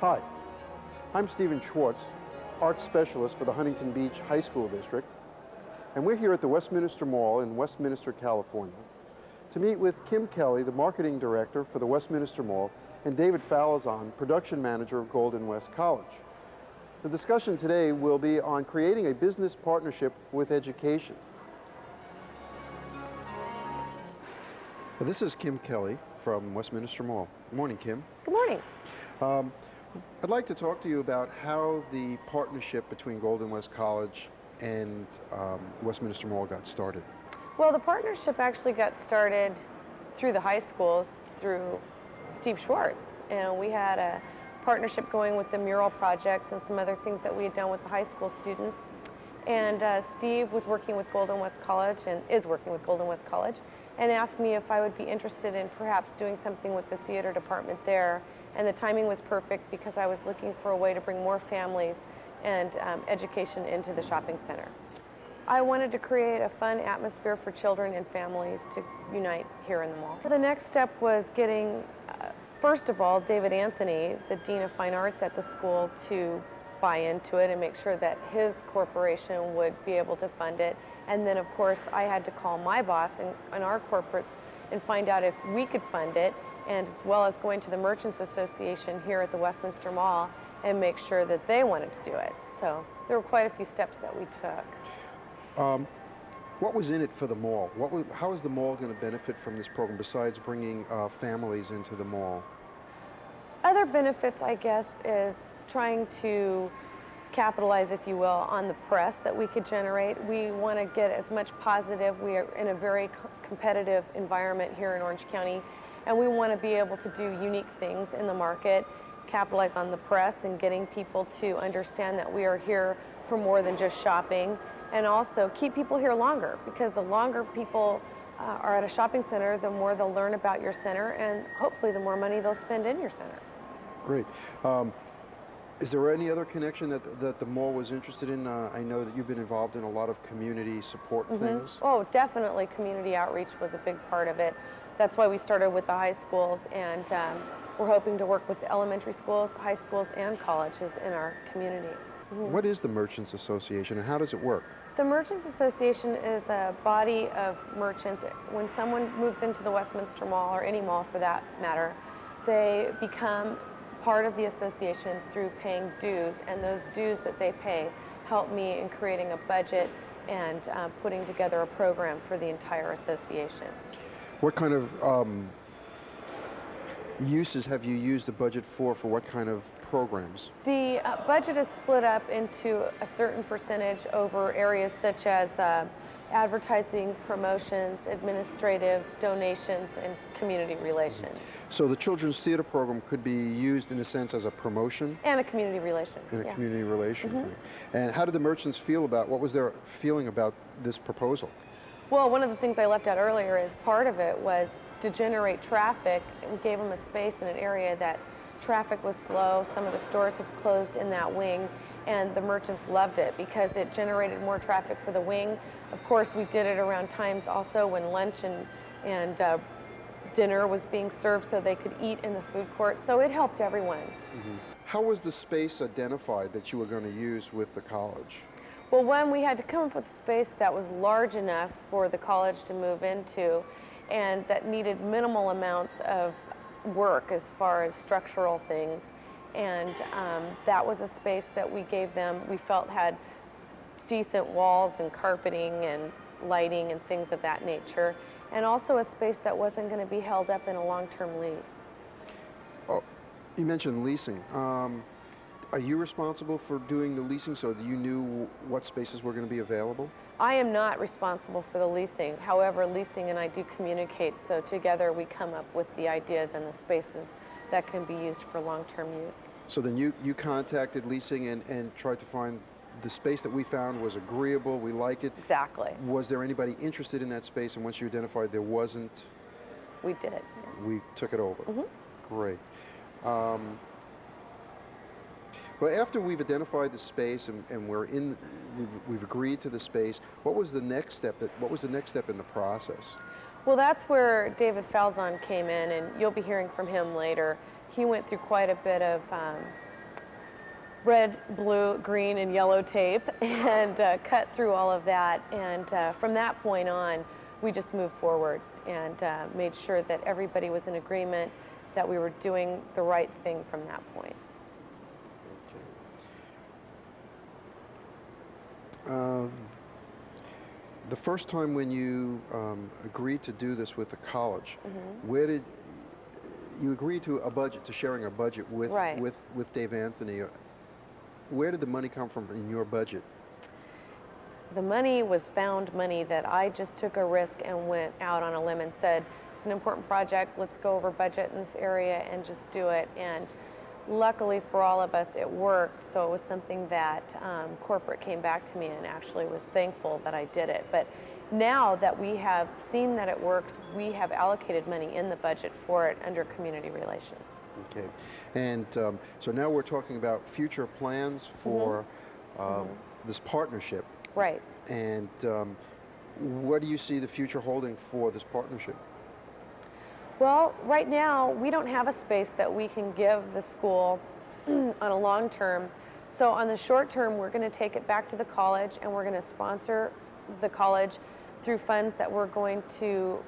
Hi, I'm Stephen Schwartz, Art Specialist for the Huntington Beach High School District, and we're here at the Westminster Mall in Westminster, California, to meet with Kim Kelly, the Marketing Director for the Westminster Mall, and David Falzon, Production Manager of Golden West College. The discussion today will be on creating a business partnership with education. Well, this is Kim Kelly from Westminster Mall. Good morning, Kim. Good morning. I'd like to talk to you about how the partnership between Golden West College and Westminster Mall got started. Well, the partnership actually got started through the high schools, through Steve Schwartz. And we had a partnership going with the mural projects and some other things that we had done with the high school students. And Steve was working with Golden West College and is working with Golden West College and asked me if I would be interested in perhaps doing something with the theater department there. And the timing was perfect because I was looking for a way to bring more families and education into the shopping center. I wanted to create a fun atmosphere for children and families to unite here in the mall. The next step was getting, first of all, David Anthony, the Dean of Fine Arts at the school, to buy into it and make sure that his corporation would be able to fund it. And then, of course, I had to call my boss and our corporate and find out if we could fund it, and as well as going to the Merchants Association here at the Westminster Mall and make sure that they wanted to do it. So there were quite a few steps that we took. What was in it for the mall? How is the mall going to benefit from this program besides bringing families into the mall? Other benefits, I guess, is trying to capitalize, if you will, on the press that we could generate. We want to get as much positive. We are in a very competitive environment here in Orange County, and we want to be able to do unique things in the market, capitalize on the press and getting people to understand that we are here for more than just shopping, and also keep people here longer, because the longer people are at a shopping center, the more they'll learn about your center, and hopefully the more money they'll spend in your center. Great. Is there any other connection that the mall was interested in? I know that you've been involved in a lot of community support things. Oh, definitely community outreach was a big part of it. That's why we started with the high schools, and we're hoping to work with the elementary schools, high schools, and colleges in our community. What is the Merchants Association and how does it work? The Merchants Association is a body of merchants. When someone moves into the Westminster Mall, or any mall for that matter, they become part of the association through paying dues, and those dues that they pay help me in creating a budget and putting together a program for the entire association. What kind of uses have you used the budget for what kind of programs? The budget is split up into a certain percentage over areas such as advertising, promotions, administrative, donations, and community relations. So the Children's Theater program could be used in a sense as a promotion? And a community relation. And a community relation thing. And how did the merchants feel about, what was their feeling about this proposal? Well, one of the things I left out earlier is part of it was to generate traffic. We gave them a space in an area that traffic was slow. Some of the stores have closed in that wing, and the merchants loved it because it generated more traffic for the wing. Of course, we did it around times also when lunch and dinner was being served so they could eat in the food court. So it helped everyone. How was the space identified that you were going to use with the college? Well, one, we had to come up with a space that was large enough for the college to move into and that needed minimal amounts of work as far as structural things. And that was a space that we gave them, we felt had decent walls and carpeting and lighting and things of that nature, and also a space that wasn't going to be held up in a long-term lease. Oh, you mentioned leasing. Are you responsible for doing the leasing so that you knew what spaces were going to be available? I am not responsible for the leasing. However, leasing and I do communicate, so together we come up with the ideas and the spaces that can be used for long-term use. So then you contacted leasing and tried to find the space that we found was agreeable, we like it. Exactly. Was there anybody interested in that space, and once you identified there wasn't? We did it. Yeah. We took it over. Great. Well, after we've identified the space and we've agreed to the space, what was the next step? What was the next step in the process? Well, that's where David Falzon came in, and you'll be hearing from him later. He went through quite a bit of red, blue, green, and yellow tape and cut through all of that. And from that point on, we just moved forward and made sure that everybody was in agreement that we were doing the right thing from that point. Okay. The first time when you agreed to do this with the college, where did you agree to a budget, to sharing a budget with Right. with Dave Anthony? Where did the money come from in your budget? The money was found money that I just took a risk and went out on a limb and said, it's an important project, let's go over budget in this area and just do it. And luckily for all of us, it worked. So it was something that corporate came back to me and actually was thankful that I did it. But now that we have seen that it works, we have allocated money in the budget for it under community relations. Okay, and so now we're talking about future plans for this partnership. Right. And what do you see the future holding for this partnership? Well, right now, we don't have a space that we can give the school on a long term. So on the short term, we're going to take it back to the college and we're going to sponsor the college through funds that we're going to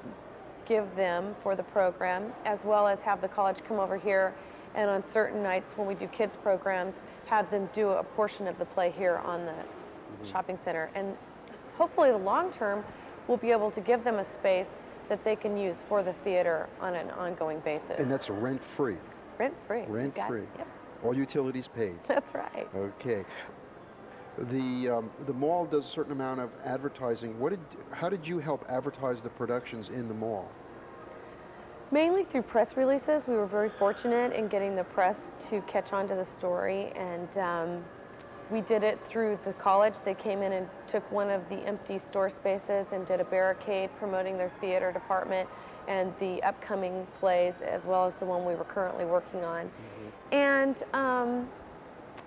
give them for the program, as well as have the college come over here and on certain nights when we do kids programs, have them do a portion of the play here on the shopping center. And hopefully the long term, we'll be able to give them a space that they can use for the theater on an ongoing basis. And that's rent-free? Rent-free. Rent-free. Yep. All utilities paid? That's right. Okay. The mall does a certain amount of advertising. How did you help advertise the productions in the mall? Mainly through press releases. We were very fortunate in getting the press to catch on to the story, and we did it through the college. They came in and took one of the empty store spaces and did a barricade promoting their theater department and the upcoming plays, as well as the one we were currently working on. And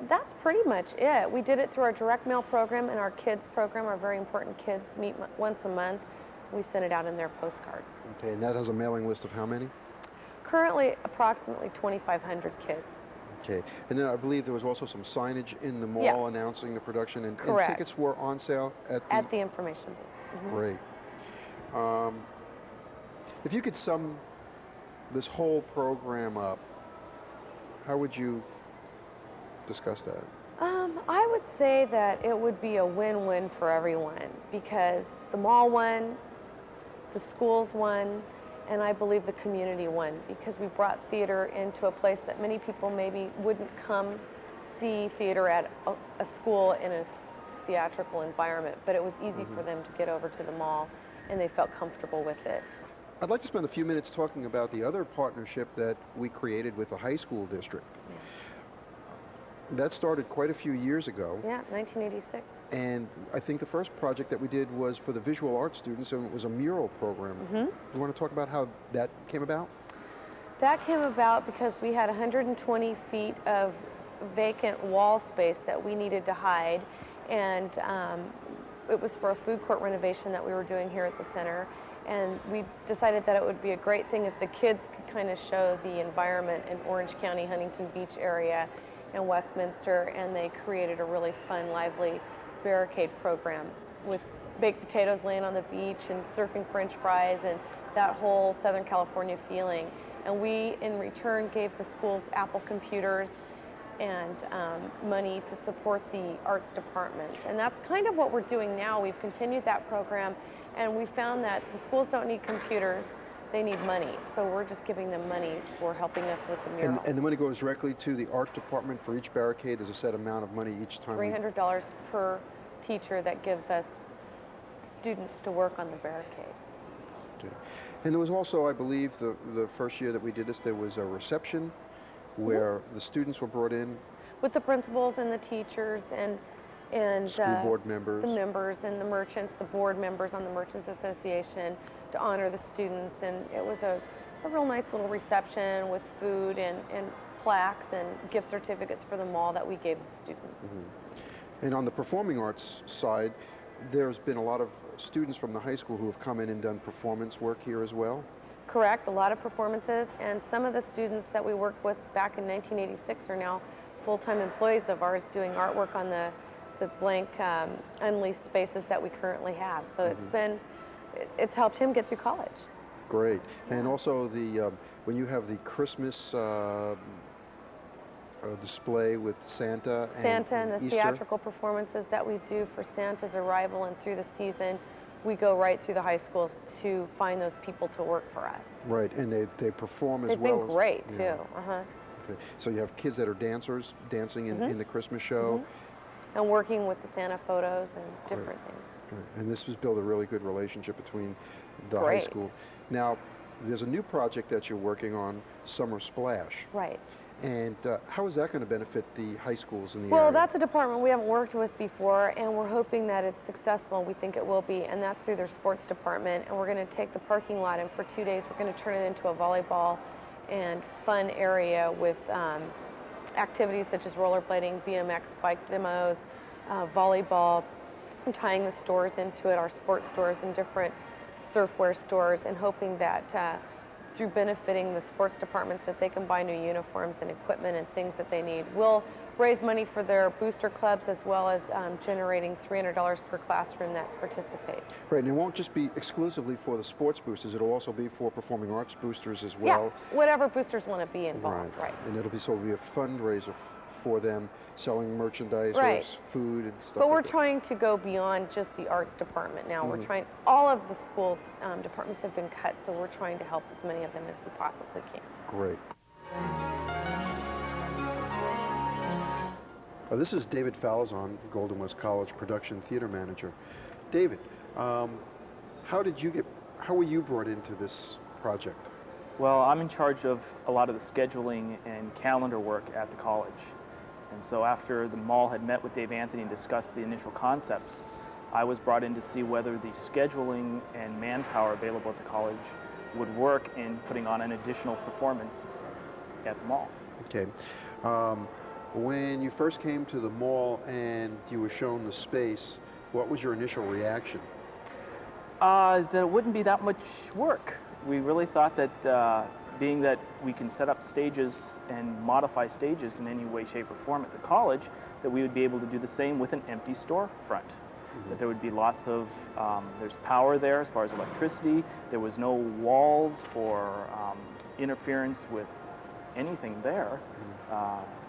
that's pretty much it. We did it through our direct mail program and our kids program. Our very important kids meet once a month. We send it out in their postcard. Okay, and that has a mailing list of how many? Currently, approximately 2,500 kids. Okay, and then I believe there was also some signage in the mall Yes. announcing the production, and Correct. tickets were on sale At the information booth. Great. If you could sum this whole program up, how would you discuss that? I would say that it would be a win-win for everyone because the mall won, the schools won, and I believe the community won because we brought theater into a place that many people maybe wouldn't come see theater at a school in a theatrical environment, but it was easy for them to get over to the mall and they felt comfortable with it. I'd like to spend a few minutes talking about the other partnership that we created with the high school district. That started quite a few years ago. Yeah, 1986. And I think the first project that we did was for the visual arts students, and it was a mural program. You want to talk about how that came about? That came about because we had 120 feet of vacant wall space that we needed to hide, and it was for a food court renovation that we were doing here at the center. And we decided that it would be a great thing if the kids could kind of show the environment in Orange County, Huntington Beach area, and Westminster, and they created a really fun, lively barricade program with baked potatoes laying on the beach and surfing French fries and that whole Southern California feeling. And we, in return, gave the schools Apple computers and money to support the arts departments. And that's kind of what we're doing now. We've continued that program, and we found that the schools don't need computers, they need money. So we're just giving them money for helping us with the murals. And the money goes directly to the art department for each barricade. There's a set amount of money each time. $300 per teacher that gives us students to work on the barricade. Okay. And there was also, I believe, the first year that we did this, there was a reception where the students were brought in. With the principals and the teachers and School board members. The members and the merchants, the board members on the Merchants Association to honor the students. And it was a real nice little reception with food and plaques and gift certificates for the mall that we gave the students. And on the performing arts side, there's been a lot of students from the high school who have come in and done performance work here as well. Correct, a lot of performances, and some of the students that we worked with back in 1986 are now full-time employees of ours doing artwork on the blank unleased spaces that we currently have. So it's helped him get through college. Great. And also when you have the Christmas display with Santa and The Easter. theatrical performances that we do for Santa's arrival and through the season, we go right through the high schools to find those people to work for us. Right, and they perform as They've well. been great as, too. Okay. So you have kids that are dancers dancing in the Christmas show. And working with the Santa photos and different things. Okay. And this has built a really good relationship between the high Great. school. Now, there's a new project that you're working on, Summer Splash. Right. And how is that going to benefit the high schools in the area? Well, that's a department we haven't worked with before, and we're hoping that it's successful. We think it will be, and that's through their sports department. And we're going to take the parking lot, and for 2 days, we're going to turn it into a volleyball and fun area with activities such as rollerblading, BMX bike demos, volleyball, and tying the stores into it, our sports stores and different surfwear stores, and hoping that through benefiting the sports departments that they can buy new uniforms and equipment and things that they need. We'll raise money for their booster clubs as well as generating $300 per classroom that participate. Right, and it won't just be exclusively for the sports boosters, it'll also be for performing arts boosters as well. Yeah, whatever boosters want to be involved, right. And it'll be a fundraiser for them, selling merchandise Right. or food and stuff But we're like that. trying to go beyond just the arts department now. We're trying, all of the schools' departments have been cut, so we're trying to help as many of them as we possibly can. Great. This is David Falzon, Golden West College Production Theater Manager. David, how were you brought into this project? Well, I'm in charge of a lot of the scheduling and calendar work at the college. And so after the mall had met with Dave Anthony and discussed the initial concepts, I was brought in to see whether the scheduling and manpower available at the college would work in putting on an additional performance at the mall. Okay. When you first came to the mall and you were shown the space, what was your initial reaction? That it wouldn't be that much work. We really thought that being that we can set up stages and modify stages in any way, shape, or form at the college, that we would be able to do the same with an empty storefront. That there would be lots of, there's power there as far as electricity, there was no walls or interference with anything there.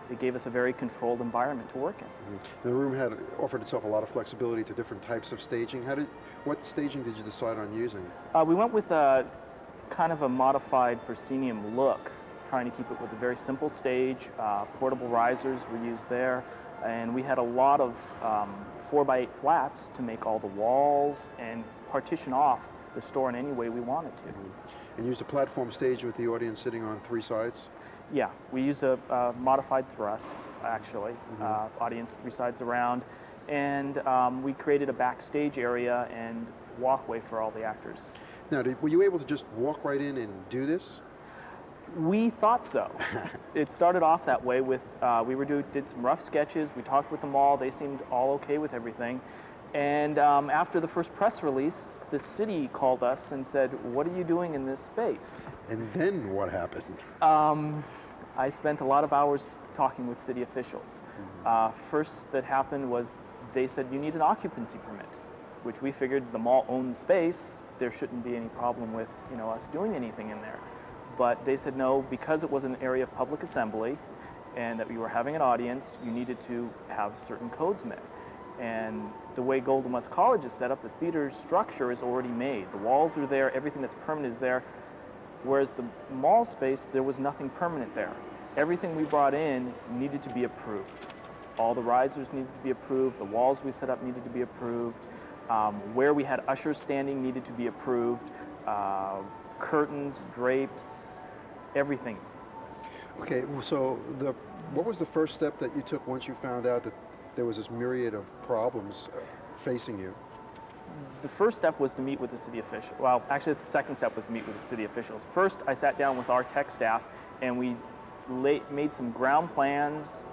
It gave us a very controlled environment to work in. The room had offered itself a lot of flexibility to different types of staging. What staging did you decide on using? We went with a kind of a modified proscenium look, trying to keep it with a very simple stage. Portable risers were used there, and we had a lot of 4x8 flats to make all the walls and partition off the store in any way we wanted to. And used a platform stage with the audience sitting on three sides? Yeah, we used a modified thrust, actually, audience three sides around, and we created a backstage area and walkway for all the actors. Now, were you able to just walk right in and do this? We thought so. It started off that way with, did some rough sketches, we talked with them all, they seemed all okay with everything. And after the first press release, the city called us and said, "What are you doing in this space?" And then what happened? I spent a lot of hours talking with city officials. First that happened was they said, "You need an occupancy permit," which we figured the mall owned the space. There shouldn't be any problem with us doing anything in there. But they said no, because it was an area of public assembly and that we were having an audience, you needed to have certain codes met. And the way Golden West College is set up, the theater structure is already made. The walls are there, everything that's permanent is there. Whereas the mall space, there was nothing permanent there. Everything we brought in needed to be approved. All the risers needed to be approved, the walls we set up needed to be approved, where we had ushers standing needed to be approved, curtains, drapes, everything. Okay, so what was the first step that you took once you found out that there was this myriad of problems facing you? The first step was to meet with the city official. Well, actually, the second step was to meet with the city officials. First, I sat down with our tech staff, and we made some ground plans,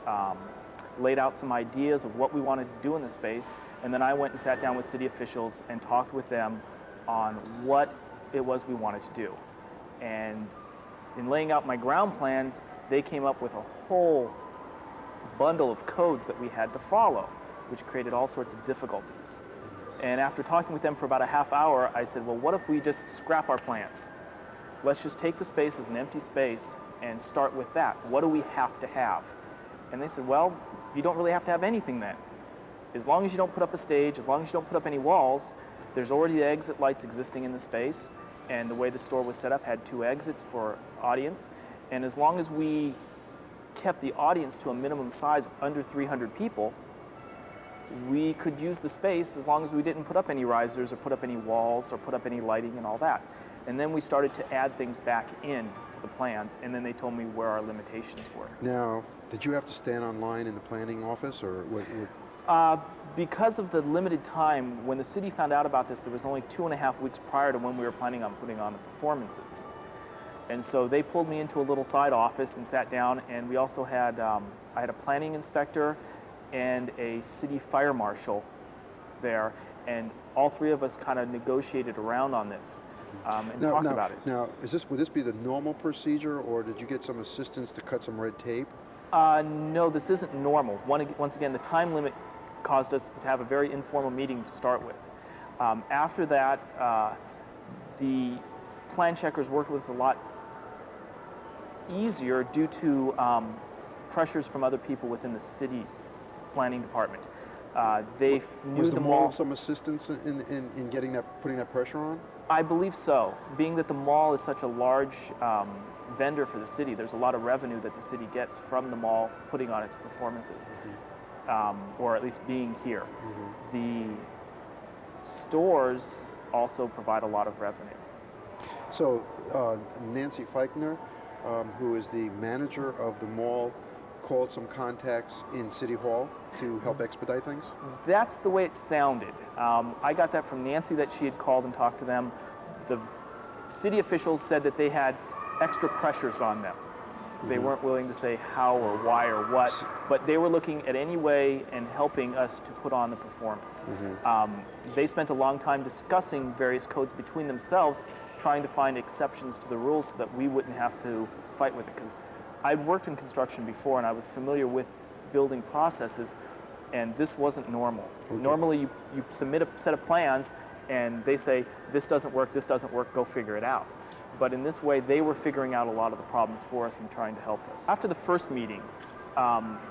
laid out some ideas of what we wanted to do in the space, and then I went and sat down with city officials and talked with them on what it was we wanted to do. And in laying out my ground plans, they came up with a whole bundle of codes that we had to follow, which created all sorts of difficulties. And after talking with them for about a half hour, I said, well, what if we just scrap our plans? Let's just take the space as an empty space and start with that. What do we have to have? And they said, well, you don't really have to have anything then. As long as you don't put up a stage, as long as you don't put up any walls, there's already the exit lights existing in the space, and the way the store was set up had 2 exits for audience. And as long as we kept the audience to a minimum size of under 300 people, we could use the space as long as we didn't put up any risers or put up any walls or put up any lighting and all that. And then we started to add things back in to the plans, and then they told me where our limitations were. Now, did you have to stand online in the planning office, or what? Because of the limited time, when the city found out about this, there was only 2.5 weeks prior to when we were planning on putting on the performances. And so they pulled me into a little side office and sat down, and we also had, I had a planning inspector and a city fire marshal there, and all 3 of us kind of negotiated around on this and talked about it. Now, would this be the normal procedure, or did you get some assistance to cut some red tape? No, this isn't normal. Once again, the time limit caused us to have a very informal meeting to start with. After that, the plan checkers worked with us a lot easier due to pressures from other people within the city planning department. They knew Was the the mall mall. of some assistance in putting that pressure on? I believe so. Being that the mall is such a large vendor for the city, there's a lot of revenue that the city gets from the mall putting on its performances, or at least being here. The stores also provide a lot of revenue. So Nancy Feichner, who is the manager of the mall, called some contacts in City Hall to help expedite things? That's the way it sounded. I got that from Nancy, that she had called and talked to them. The city officials said that they had extra pressures on them. They weren't willing to say how or why or what, but they were looking at any way and helping us to put on the performance. They spent a long time discussing various codes between themselves, trying to find exceptions to the rules so that we wouldn't have to fight with it. Because I'd worked in construction before, and I was familiar with building processes, and this wasn't normal. Normally, you submit a set of plans, and they say, this doesn't work, go figure it out. But in this way, they were figuring out a lot of the problems for us and trying to help us. After the first meeting,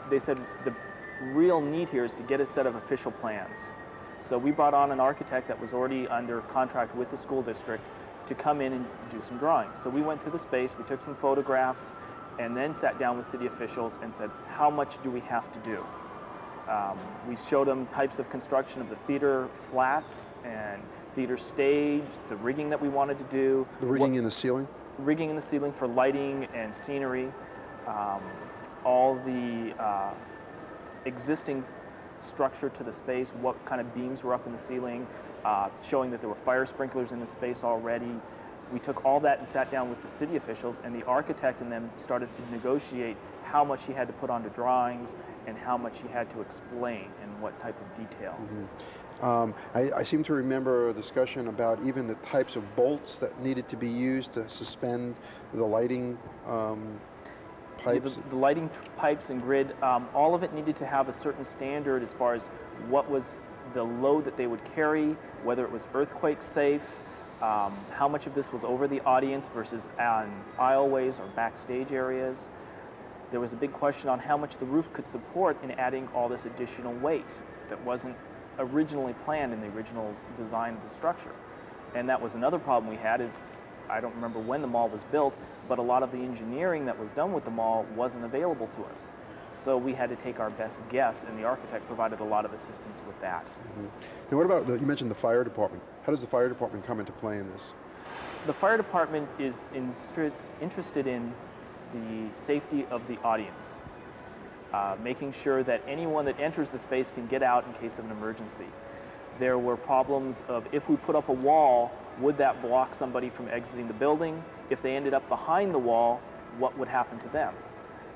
they said the real need here is to get a set of official plans. So we brought on an architect that was already under contract with the school district to come in and do some drawings. So we went to the space, we took some photographs, and then sat down with city officials and said, how much do we have to do? We showed them types of construction of the theater flats and theater stage, the rigging that we wanted to do. The rigging in the ceiling? Rigging in the ceiling for lighting and scenery. All the existing structure to the space, what kind of beams were up in the ceiling, showing that there were fire sprinklers in the space already. We took all that and sat down with the city officials, and the architect and them started to negotiate how much he had to put onto drawings and how much he had to explain and what type of detail. I seem to remember a discussion about even the types of bolts that needed to be used to suspend the lighting pipes. The lighting pipes and grid, all of it needed to have a certain standard as far as what was the load that they would carry, whether it was earthquake safe, how much of this was over the audience versus on aisleways or backstage areas. There was a big question on how much the roof could support in adding all this additional weight that wasn't originally planned in the original design of the structure. And that was another problem we had is, I don't remember when the mall was built, but a lot of the engineering that was done with the mall wasn't available to us. So we had to take our best guess, and the architect provided a lot of assistance with that. Now what about, you mentioned the fire department. How does the fire department come into play in this? The fire department is interested in the safety of the audience, making sure that anyone that enters the space can get out in case of an emergency. There were problems of if we put up a wall, would that block somebody from exiting the building? If they ended up behind the wall, what would happen to them?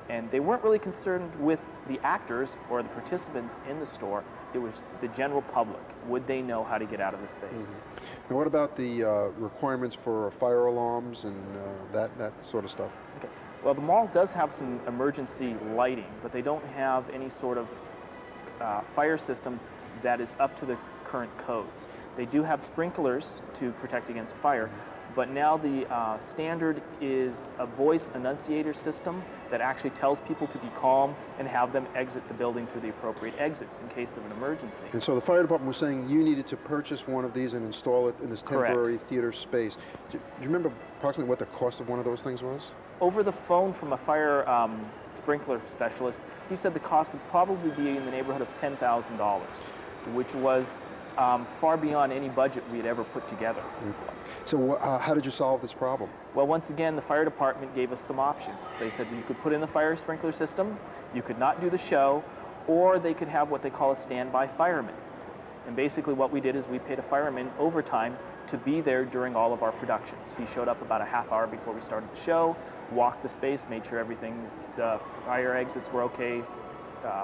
And they weren't really concerned with the actors or the participants in the store. It was the general public. Would they know how to get out of the space? Now what about the requirements for fire alarms and that sort of stuff? Okay. Well, the mall does have some emergency lighting, but they don't have any sort of fire system that is up to the current codes. They do have sprinklers to protect against fire, but now the standard is a voice enunciator system that actually tells people to be calm and have them exit the building through the appropriate exits in case of an emergency. And so the fire department was saying you needed to purchase one of these and install it in this temporary Correct. theater space. Do you remember approximately what the cost of one of those things was? Over the phone from a fire sprinkler specialist, he said the cost would probably be in the neighborhood of $10,000, which was far beyond any budget we had ever put together. So how did you solve this problem? Well, once again, the fire department gave us some options. They said you could put in the fire sprinkler system, you could not do the show, or they could have what they call a standby fireman. And basically what we did is we paid a fireman overtime to be there during all of our productions. He showed up about a half hour before we started the show, walked the space, made sure everything, the fire exits were okay,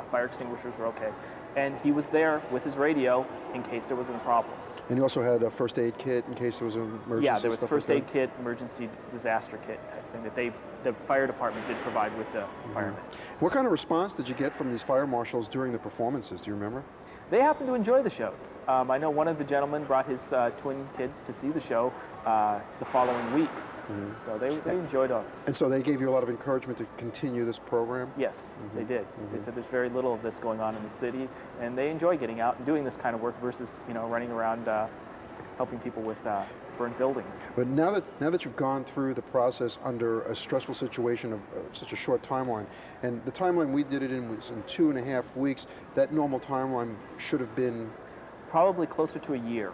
fire extinguishers were okay, and he was there with his radio in case there was a problem. And you also had a first aid kit in case there was an emergency? Yeah, there was a stuff first like aid that? kit, emergency disaster kit type thing that the fire department did provide with the firemen. What kind of response did you get from these fire marshals during the performances? Do you remember? They happened to enjoy the shows. I know one of the gentlemen brought his twin kids to see the show the following week. So they enjoyed it. And so they gave you a lot of encouragement to continue this program? Yes, they did. They said there's very little of this going on in the city, and they enjoy getting out and doing this kind of work versus running around helping people with burned buildings. But now that you've gone through the process under a stressful situation of such a short timeline, and the timeline we did it in was in 2.5 weeks, that normal timeline should have been? Probably closer to a year.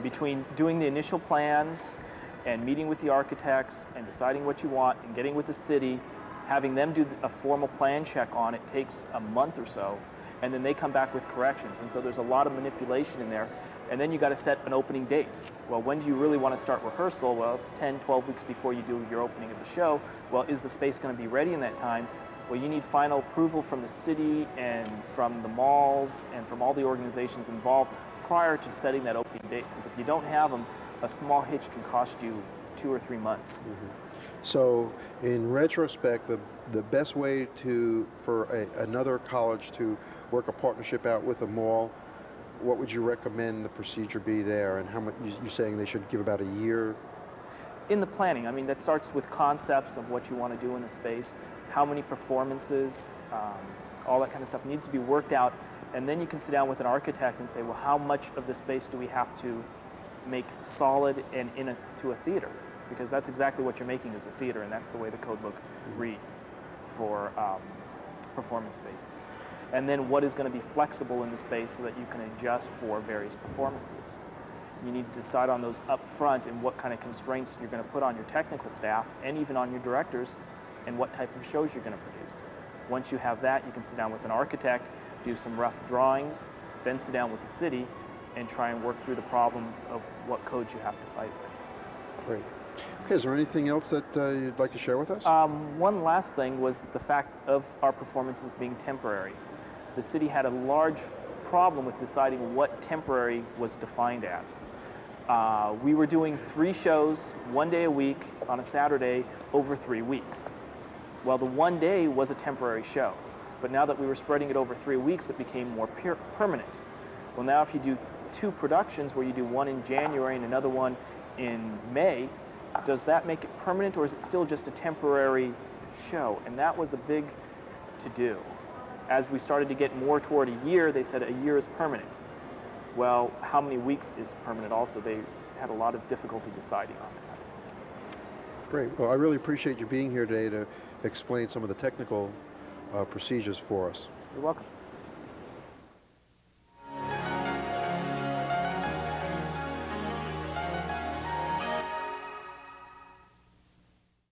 Between doing the initial plans and meeting with the architects and deciding what you want and getting with the city, having them do a formal plan check on it takes a month or so, and then they come back with corrections. And so there's a lot of manipulation in there. And then you got to set an opening date. Well, when do you really want to start rehearsal? Well, it's 10, 12 weeks before you do your opening of the show. Well, is the space going to be ready in that time? Well, you need final approval from the city and from the malls and from all the organizations involved prior to setting that opening date. Because if you don't have them, a small hitch can cost you 2 or 3 months. So in retrospect, the best way for another college to work a partnership out with a mall, what would you recommend the procedure be there, and how much you're saying they should give about a year? In the planning, I mean, that starts with concepts of what you want to do in the space, how many performances, all that kind of stuff needs to be worked out, and then you can sit down with an architect and say, well, how much of the space do we have to make solid and into a theater? Because that's exactly what you're making is a theater, and that's the way the code book reads for performance spaces. And then what is going to be flexible in the space so that you can adjust for various performances. You need to decide on those up front and what kind of constraints you're going to put on your technical staff and even on your directors and what type of shows you're going to produce. Once you have that, you can sit down with an architect, do some rough drawings, then sit down with the city and try and work through the problem of what codes you have to fight with. Great. Okay, is there anything else that you'd like to share with us? One last thing was the fact of our performances being temporary. The city had a large problem with deciding what temporary was defined as. We were doing 3 shows, 1 day a week on a Saturday over 3 weeks. Well, the 1 day was a temporary show, but now that we were spreading it over 3 weeks, it became more permanent. Well, now if you do 2 productions where you do one in January and another one in May, does that make it permanent, or is it still just a temporary show? And that was a big to-do. As we started to get more toward a year, they said a year is permanent. Well, how many weeks is permanent also? They had a lot of difficulty deciding on that. Great. Well, I really appreciate you being here today to explain some of the technical procedures for us. You're welcome.